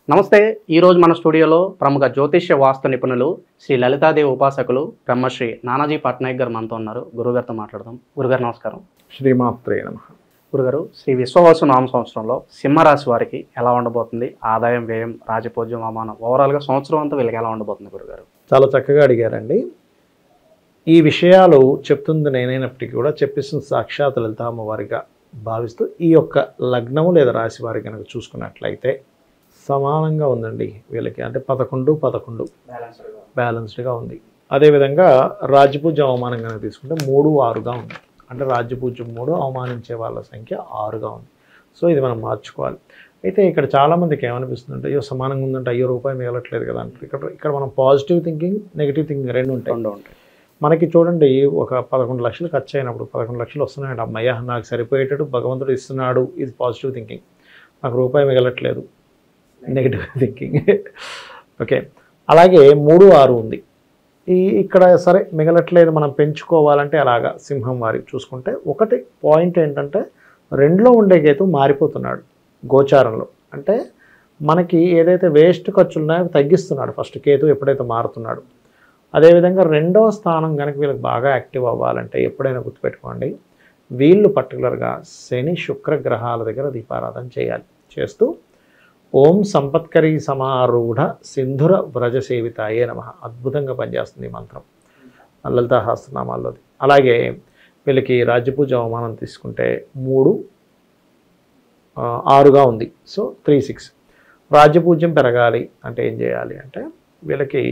నమస్తే. ఈరోజు మన స్టూడియోలో ప్రముఖ జ్యోతిష్య వాస్తు నిపుణులు శ్రీ లలితాదేవి ఉపాసకులు బ్రహ్మశ్రీ నానాజీ పట్నాయక్ గారు మనతో ఉన్నారు. గురుగారితో మాట్లాడదాం. గురుగారు నమస్కారం. శ్రీమాత్రే నమః. గురుగారు, శ్రీ విశ్వవసు నామ సంవత్సరంలో సింహరాశి వారికి ఎలా ఉండబోతుంది? ఆదాయం, వ్యయం, రాజపూజ్యం, అవమానం, ఓవరాల్గా సంవత్సరం అంతా వీళ్ళకి ఎలా ఉండబోతుంది గురుగారు? చాలా చక్కగా అడిగారండి. ఈ విషయాలు చెప్తుంది నేనైనప్పటికీ కూడా చెప్పిస్తున్న సాక్షాత్ లలిత అమ్మవారిగా భావిస్తూ ఈ యొక్క లగ్నము లేదా రాశి వారి కనుక చూసుకున్నట్లయితే సమానంగా ఉందండి వీళ్ళకి. అంటే 11 బ్యాలెన్స్డ్గా ఉంది. అదేవిధంగా రాజ్యపూజ్యం అవమానం కనుక తీసుకుంటే 3-6గా ఉంది. అంటే రాజ్యపూజ్యం 3, అవమానించే వాళ్ళ సంఖ్య 6గా ఉంది. సో ఇది మనం మార్చుకోవాలి. అయితే ఇక్కడ చాలామందికి ఏమనిపిస్తుందంటే అయ్యో సమానంగా ఉందంటే అయ్యో రూపాయి మిగలట్లేదు కదా అంటే ఇక్కడ మనం పాజిటివ్ థింకింగ్, నెగిటివ్ థింకింగ్ రెండు ఉంటాయి. మనకి చూడండి, ఒక 11 లక్షలు ఖర్చు అయినప్పుడు 11 లక్షలు వస్తున్నాయండి. అమ్మయ్య నాకు సరిపోయేటట్టు భగవంతుడు ఇస్తున్నాడు, ఇది పాజిటివ్ థింకింగ్. నాకు రూపాయి మిగలట్లేదు, నెగిటివ్ థింకింగ్. ఓకే, అలాగే 3-6 ఉంది. ఇక్కడ సరే మిగలట్లేదు, మనం పెంచుకోవాలంటే అలాగా సింహం వారికి చూసుకుంటే ఒకటి పాయింట్ ఏంటంటే 2లో ఉండే కేతు మారిపోతున్నాడు గోచారంలో. అంటే మనకి ఏదైతే వేస్ట్ ఖర్చులు ఉన్నాయో తగ్గిస్తున్నాడు ఫస్ట్ కేతు ఎప్పుడైతే మారుతున్నాడు. అదేవిధంగా 2వ స్థానం కనుక వీళ్ళకి బాగా యాక్టివ్ అవ్వాలంటే ఎప్పుడైనా గుర్తుపెట్టుకోండి, వీళ్ళు పర్టికులర్గా శని శుక్ర గ్రహాల దగ్గర దీపారాధన చేయాలి. చేస్తూ ఓం సంపత్కరీ సమారూఢ సింధుర వ్రజ సేవితాయే నమః అద్భుతంగా పనిచేస్తుంది ఈ మంత్రం లలితా సహస్రనామాల్లోది. అలాగే వీళ్ళకి రాజ్యపూజ అవమానం తీసుకుంటే 3-6గా ఉంది. సో 3-6. రాజ్యపూజ్యం పెరగాలి అంటే ఏం చేయాలి అంటే వీళ్ళకి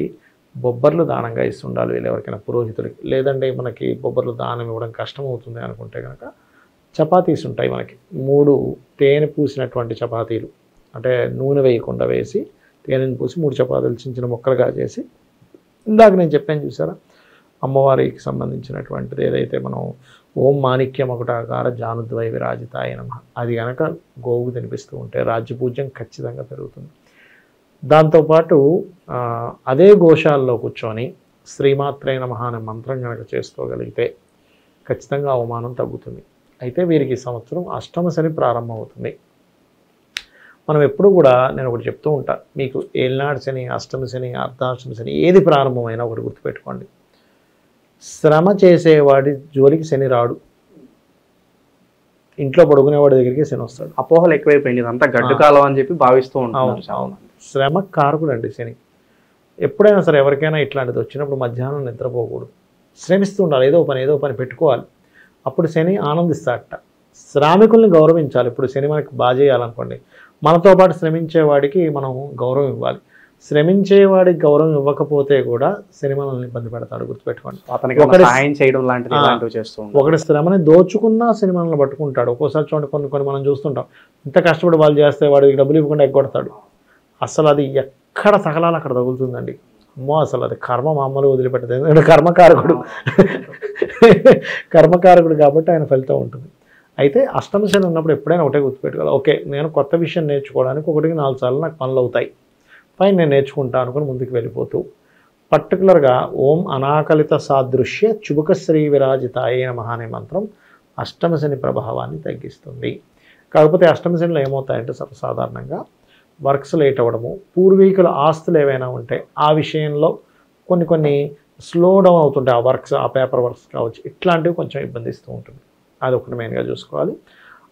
బొబ్బర్లు దానంగా ఇస్తుండాలి. వీళ్ళు ఎవరికైనా పురోహితుడికి. లేదంటే మనకి బొబ్బర్లు దానం ఇవ్వడం కష్టం అవుతుంది అనుకుంటే కనుక చపాతీస్ ఉంటాయి మనకి. 3 తేనె పూసినటువంటి చపాతీలు, అంటే నూనె వేయకుండా వేసి తేనెని పూసి 3 చపాతీలు చిన్న చిన్న ముక్కలుగా చేసి, ఇందాక నేను చెప్పాను చూసారా అమ్మవారికి సంబంధించినటువంటిది ఏదైతే మనం ఓం మాణిక్యం ఒకటాకార జానుద్వయ విరాజితాయ నమః అది కనుక గోవుకు తినిపిస్తూ ఉంటే రాజ్యపూజ్యం ఖచ్చితంగా పెరుగుతుంది. దాంతోపాటు అదే గోశాలలో కూర్చొని శ్రీమాత్రే నమః అనే మంత్రం కనుక చేసుకోగలిగితే ఖచ్చితంగా అవమానం తగ్గుతుంది. అయితే వీరికి ఈ సంవత్సరం అష్టమ శని ప్రారంభమవుతుంది. మనం ఎప్పుడు కూడా నేను ఒకటి చెప్తూ ఉంటా, మీకు ఏలినాడు శని, అష్టమ శని, అర్ధాష్టమ శని ఏది ప్రారంభమైనా ఒకటి గుర్తుపెట్టుకోండి, శ్రమ చేసేవాడి జోలికి శని రాడు, ఇంట్లో పడుకునేవాడి దగ్గరికి శని వస్తాడు. అపోహలు ఎక్కువైపోయింది, ఇదంతా గడ్డు కాలం అని చెప్పి భావిస్తూ ఉంటాం. శ్రమ కారకుడు అండి శని. ఎప్పుడైనా సరే ఎవరికైనా ఇట్లాంటిది వచ్చినప్పుడు మధ్యాహ్నం నిద్రపోకూడదు, శ్రమిస్తూ ఉండాలి, ఏదో పని పెట్టుకోవాలి. అప్పుడు శని ఆనందిస్తాడట. శ్రామికుల్ని గౌరవించాలి. ఇప్పుడు శని మనకి బాగా చేయాలనుకోండి, మనతో పాటు శ్రమించేవాడికి మనం గౌరవం ఇవ్వాలి. శ్రమించేవాడికి గౌరవం ఇవ్వకపోతే కూడా శని మనల్ని ఇబ్బంది పెడతాడు, గుర్తుపెట్టుకోండి. ఒకటి శ్రమని దోచుకున్నా శని మనల్ని పట్టుకుంటాడు. ఒక్కోసారి చూడండి, కొన్ని మనం చూస్తుంటాం, ఇంత కష్టపడి వాళ్ళు చేస్తే వాడికి డబ్బులు ఇవ్వకుండా ఎగ్గొడతాడు. అసలు అది ఎక్కడ తగలాలి అక్కడ తగులుతుందండి. అమ్మో, అసలు అది కర్మ మామూలు వదిలిపెట్టదు. ఎందుకంటే కర్మకారకుడు కాబట్టి ఆయన ఫలితం ఉంటుంది. అయితే అష్టమ శని ఉన్నప్పుడు ఎప్పుడైనా ఒకటే గుర్తుపెట్టుకోవాలి, ఓకే నేను కొత్త విషయం నేర్చుకోవడానికి 1-4 సార్లు నాకు పనులు అవుతాయి, పైన నేను నేర్చుకుంటా అనుకుని ముందుకు వెళ్ళిపోతూ పర్టికులర్గా ఓం అనాకలిత సాదృశ్య చుబుక శ్రీ విరాజితాయే నమః అనే మంత్రం అష్టమ శని ప్రభావాన్ని తగ్గిస్తుంది. కాకపోతే అష్టమ శనిలో ఏమవుతాయంటే సర్వసాధారణంగా వర్క్స్ లేట్ అవ్వడము, పూర్వీకుల ఆస్తులు ఏవైనా ఉంటే ఆ విషయంలో కొన్ని స్లో డౌన్ అవుతుంటాయి. ఆ వర్క్స్, ఆ పేపర్ వర్క్స్ కావచ్చు, ఇట్లాంటివి కొంచెం ఇబ్బందిస్తూ ఉంటుంది. అదొకటి మెయిన్గా చూసుకోవాలి.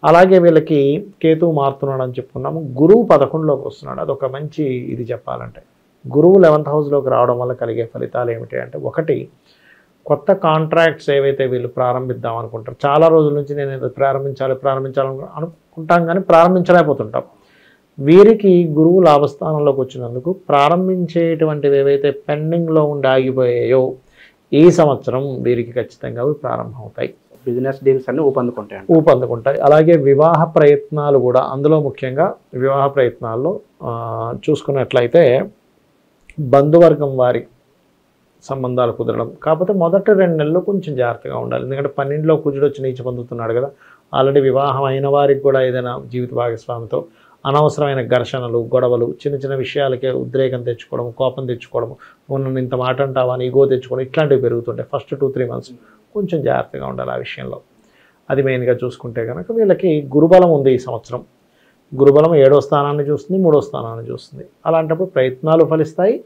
అలాగే వీళ్ళకి కేతువు మారుతున్నాడు అని చెప్పుకున్నాము. గురువు 11లోకి వస్తున్నాడు. అదొక మంచి ఇది చెప్పాలంటే, గురువు 11th హౌస్లోకి రావడం వల్ల కలిగే ఫలితాలు ఏమిటి అంటే, ఒకటి కొత్త కాంట్రాక్ట్స్ ఏవైతే వీళ్ళు ప్రారంభిద్దాం అనుకుంటారు, చాలా రోజుల నుంచి నేను ఇది ప్రారంభించాలి అనుకుంటాం కానీ ప్రారంభించలేకపోతుంటాం. వీరికి గురువు లాభస్థానంలోకి వచ్చినందుకు ప్రారంభించేటువంటివి ఏవైతే పెండింగ్లో ఉండి ఆగిపోయాయో ఈ సంవత్సరం వీరికి ఖచ్చితంగా అవి ప్రారంభమవుతాయి. బిజినెస్ డీల్స్ అన్ని ఊపందుకుంటాయి. అలాగే వివాహ ప్రయత్నాలు కూడా, అందులో ముఖ్యంగా వివాహ ప్రయత్నాల్లో చూసుకున్నట్లయితే బంధువర్గం వారి సంబంధాలు కుదరడం. కాకపోతే మొదటి 2 నెలలు కొంచెం జాగ్రత్తగా ఉండాలి. ఎందుకంటే 12లో కుజుడు వచ్చి నీచ పొందుతున్నాడు కదా. ఆల్రెడీ వివాహం అయిన వారికి కూడా ఏదైనా జీవిత భాగస్వామితో అనవసరమైన ఘర్షణలు, గొడవలు, చిన్న విషయాలకే ఉద్రేకం తెచ్చుకోవడం, కోపం తెచ్చుకోవడం, నన్ను ఇంత మాట అంటావా అని ఈగో తెచ్చుకోవడం, ఇట్లాంటివి పెరుగుతుంటాయి. ఫస్ట్ 2-3 మంత్స్ కొంచెం జాగ్రత్తగా ఉండాలి ఆ విషయంలో. అది మెయిన్గా చూసుకుంటే కనుక వీళ్ళకి గురుబలం ఉంది ఈ సంవత్సరం. గురుబలం 7వ స్థానాన్ని చూస్తుంది, 3వ స్థానాన్ని చూస్తుంది. అలాంటప్పుడు ప్రయత్నాలు ఫలిస్తాయి,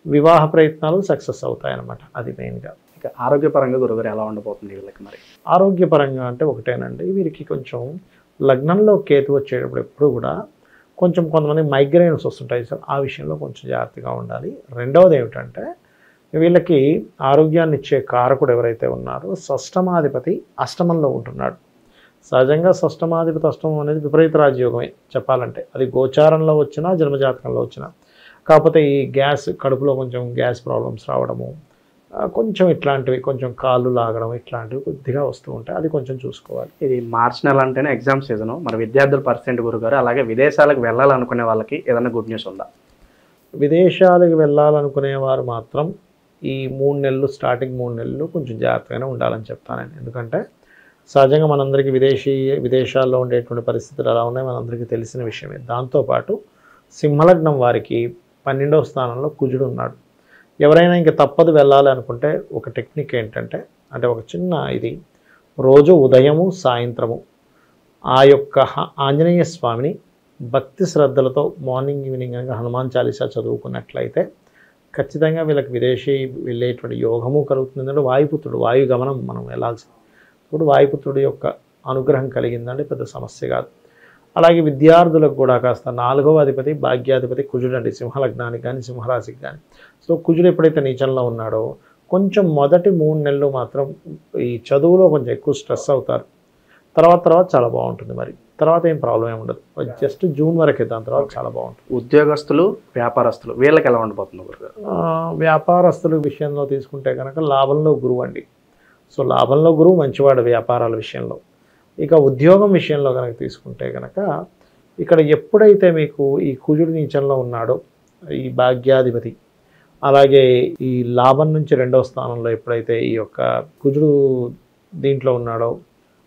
వివాహ ప్రయత్నాలు సక్సెస్ అవుతాయి అన్నమాట. అది మెయిన్గా. ఇక ఆరోగ్యపరంగా గురుగారు ఎలా ఉండబోతుంది వీళ్ళకి మరి? ఆరోగ్యపరంగా అంటే ఒకటేనండి, వీరికి కొంచెం లగ్నంలో కేతు వచ్చేటప్పుడు ఎప్పుడు కూడా కొంతమంది మైగ్రేన్స్ వస్తుంటాయి సార్, ఆ విషయంలో కొంచెం జాగ్రత్తగా ఉండాలి. రెండవది ఏమిటంటే వీళ్ళకి ఆరోగ్యాన్ని ఇచ్చే కారకుడు ఎవరైతే ఉన్నారో షష్టమాధిపతి అష్టమంలో ఉంటున్నాడు. సహజంగా షష్టమాధిపతి అష్టమం అనేది విపరీత రాజయోగమే చెప్పాలంటే, అది గోచారంలో వచ్చినా జన్మజాతకంలో వచ్చినా. కాకపోతే ఈ గ్యాస్, కడుపులో కొంచెం గ్యాస్ ప్రాబ్లమ్స్ రావడము, కొంచెం ఇట్లాంటివి, కొంచెం కాళ్ళు లాగడం, ఇట్లాంటివి కొద్దిగా వస్తూ ఉంటాయి. అది కొంచెం చూసుకోవాలి. ఇది మార్చి నెల అంటేనే ఎగ్జామ్ సీజను, మరి విద్యార్థుల పర్సెంట్ గురుగారు, అలాగే విదేశాలకు వెళ్ళాలనుకునే వాళ్ళకి ఏదైనా గుడ్ న్యూస్ ఉందా? విదేశాలకు వెళ్ళాలనుకునే వారు మాత్రం ఈ 3 నెలలు, స్టార్టింగ్ 3 నెలలు కొంచెం జాగ్రత్తగానే ఉండాలని చెప్తానండి. ఎందుకంటే సహజంగా మనందరికీ విదేశాల్లో ఉండేటువంటి పరిస్థితులు ఎలా ఉన్నాయి మనందరికీ తెలిసిన విషయమే. దాంతోపాటు సింహలగ్నం వారికి 12వ స్థానంలో కుజుడు ఉన్నాడు. ఎవరైనా ఇంకా తప్పదు వెళ్ళాలి అనుకుంటే ఒక టెక్నిక్ ఏంటంటే, అంటే ఒక చిన్న ఇది, రోజు ఉదయము సాయంత్రము ఆ యొక్క ఆంజనేయ స్వామిని భక్తి శ్రద్ధలతో మార్నింగ్ ఈవినింగ్ కనుక హనుమాన్ చాలీసా చదువుకున్నట్లయితే ఖచ్చితంగా వీళ్ళకి విదేశీ వెళ్ళేటువంటి యోగము కలుగుతుంది. ఎందుకంటే వాయుపుత్రుడు, వాయు గమనం మనం వెళ్ళాల్సింది. ఇప్పుడు వాయుపుత్రుడి యొక్క అనుగ్రహం కలిగిందంటే పెద్ద సమస్య కాదు. అలాగే విద్యార్థులకు కూడా కాస్త 4వ అధిపతి భాగ్యాధిపతి కుజుడు అండి, సింహలగ్నానికి కానీ సింహరాశికి కానీ. సో కుజుడు ఎప్పుడైతే నీచంలో ఉన్నాడో కొంచెం మొదటి 3 నెలలు మాత్రం ఈ చదువులో కొంచెం ఎక్కువ స్ట్రెస్ అవుతారు. తర్వాత చాలా బాగుంటుంది. మరి తర్వాత ఏం ప్రాబ్లం ఏమి ఉండదు, జస్ట్ జూన్ వరకే, దాని తర్వాత చాలా బాగుంటుంది. ఉద్యోగస్తులు, వ్యాపారస్తులు వీళ్ళకి ఎలా ఉండబోతుంది గురుగారు? వ్యాపారస్తుల విషయంలో తీసుకుంటే కనుక లాభంలో గురువు అండి. సో లాభంలో గురువు మంచివాడు వ్యాపారాల విషయంలో. ఇక ఉద్యోగం విషయంలో కనుక తీసుకుంటే కనుక ఇక్కడ ఎప్పుడైతే మీకు ఈ కుజుడు నీచంలో ఉన్నాడో ఈ భాగ్యాధిపతి, అలాగే ఈ లాభం నుంచి 2వ స్థానంలో ఎప్పుడైతే ఈ యొక్క కుజుడు దీంట్లో ఉన్నాడో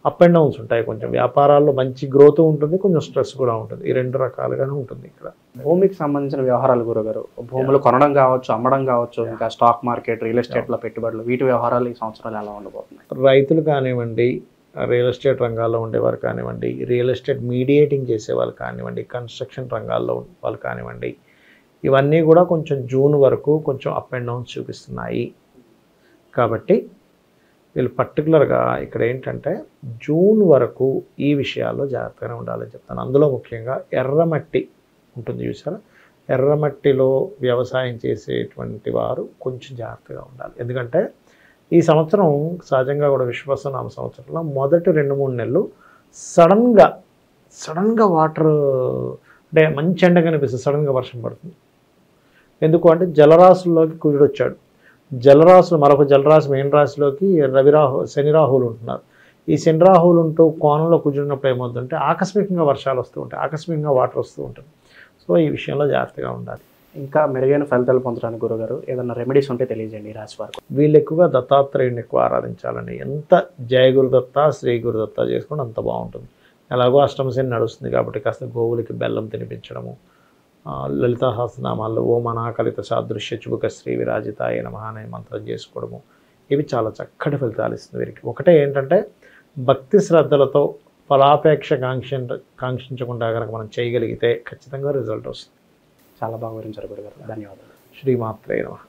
అప్ అండ్ డౌన్స్ ఉంటాయి. కొంచెం వ్యాపారాల్లో మంచి గ్రోత్ ఉంటుంది, కొంచెం స్ట్రెస్ కూడా ఉంటుంది. ఈ 2 రకాలుగానే ఉంటుంది. ఇక్కడ భూమికి సంబంధించిన వ్యవహారాలు గురుగారు, భూములు కొనడం కావచ్చు, అమ్మడం కావచ్చు, ఇంకా స్టాక్ మార్కెట్, రియల్ ఎస్టేట్లో పెట్టుబడులు, వీటి వ్యవహారాలు ఈ సంవత్సరాలు ఎలా ఉండబోతున్నాయి? రైతులు కానివ్వండి, రియల్ ఎస్టేట్ రంగాల్లో ఉండేవారు కానివ్వండి, రియల్ ఎస్టేట్ మీడియేటింగ్ చేసేవాళ్ళు కానివ్వండి, కన్స్ట్రక్షన్ రంగాల్లో వాళ్ళు కానివ్వండి, ఇవన్నీ కూడా కొంచెం జూన్ వరకు కొంచెం అప్ అండ్ డౌన్స్ చూపిస్తున్నాయి. కాబట్టి వీళ్ళు పర్టికులర్గా ఇక్కడ ఏంటంటే జూన్ వరకు ఈ విషయాల్లో జాగ్రత్తగానే ఉండాలని చెప్తాను. అందులో ముఖ్యంగా ఎర్రమట్టి ఉంటుంది చూసారా, ఎర్రమట్టిలో వ్యవసాయం చేసేటువంటి వారు కొంచెం జాగ్రత్తగా ఉండాలి. ఎందుకంటే ఈ సంవత్సరం సహజంగా కూడా విశ్వాసనామ సంవత్సరంలో మొదటి 2-3 నెలలు సడన్గా వాటర్ అంటే మంచి ఎండ కనిపిస్తుంది, సడన్గా వర్షం పడుతుంది. ఎందుకు అంటే జలరాశుల్లోకి కుజుడు వచ్చాడు. మరొక జలరాశి మెయిన్ రాశిలోకి శని రాహువులు ఉంటున్నారు. ఈ శని రాహువులు ఉంటూ కోణంలో కుజుడినప్పుడు ఏమవుతుందంటే ఆకస్మికంగా వర్షాలు వస్తూ ఉంటాయి, ఆకస్మికంగా వాటర్ వస్తూ ఉంటుంది. సో ఈ విషయంలో జాగ్రత్తగా ఉండాలి. ఇంకా మెరుగైన ఫలితాలు పొందడానికి గురుగారు ఏదైనా రెమెడీస్ ఉంటే తెలియజేయండి ఈ రాశి వారికి. వీళ్ళు ఎక్కువగా దత్తాత్రేయుని ఎక్కువ ఆరాధించాలండి. ఎంత జయ గురుదత్త, శ్రీ గురుదత్త చేసుకుంటే అంత బాగుంటుంది. ఎలాగో అష్టమ శని నడుస్తుంది కాబట్టి కాస్త గోవులకి బెల్లం తినిపించడము, లలితా సహస్రనామాల్లో ఓం అనాకలిత సాదృశ్య చుబుక శ్రీ విరాజితాయ నమః అనే మంత్రం చేసుకోవడము, ఇవి చాలా చక్కటి ఫలితాలు ఇస్తుంది వీరికి. ఒకటే ఏంటంటే భక్తి శ్రద్ధలతో ఫలాపేక్ష కాంక్షించకుండా కనుక మనం చేయగలిగితే ఖచ్చితంగా రిజల్ట్ వస్తుంది. చాలా బాగా వివరించారు గురుగారు, ధన్యవాదాలు. శ్రీమాత్రే నమః.